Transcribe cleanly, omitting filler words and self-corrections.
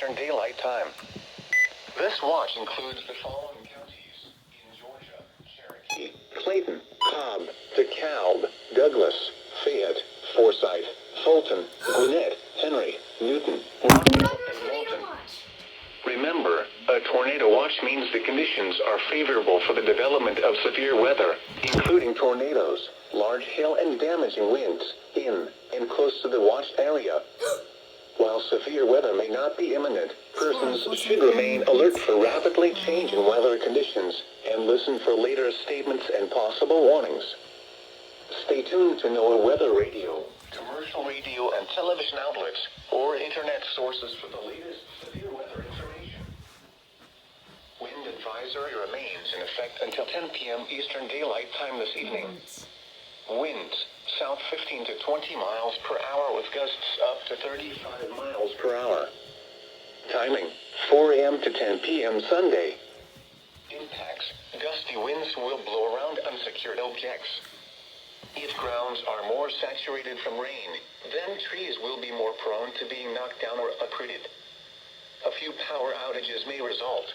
Eastern Daylight Time. This watch includes the following counties in Georgia: Cherokee, Clayton, Cobb, DeKalb, Douglas, Fayette, Forsyth, Fulton, Gwinnett, Henry, Newton, Rockville, and Moulton. Remember, a tornado watch means the conditions are favorable for the development of severe weather, including tornadoes, large hail and damaging winds, in and close to the watched area. While severe weather may not be imminent, persons should remain alert for rapidly changing weather conditions and listen for later statements and possible warnings. Stay tuned to NOAA Weather Radio, commercial radio and television outlets, or internet sources for the latest severe weather information. Wind advisory remains in effect until 10 p.m. Eastern Daylight Time this evening. Winds south 15 to 20 miles per hour with gusts up to 35 miles per hour. Timing 4 a.m. to 10 p.m. Sunday. Impacts: gusty winds will blow around unsecured objects. If grounds are more saturated from rain, then trees will be more prone to being knocked down or uprooted. A few power outages may result,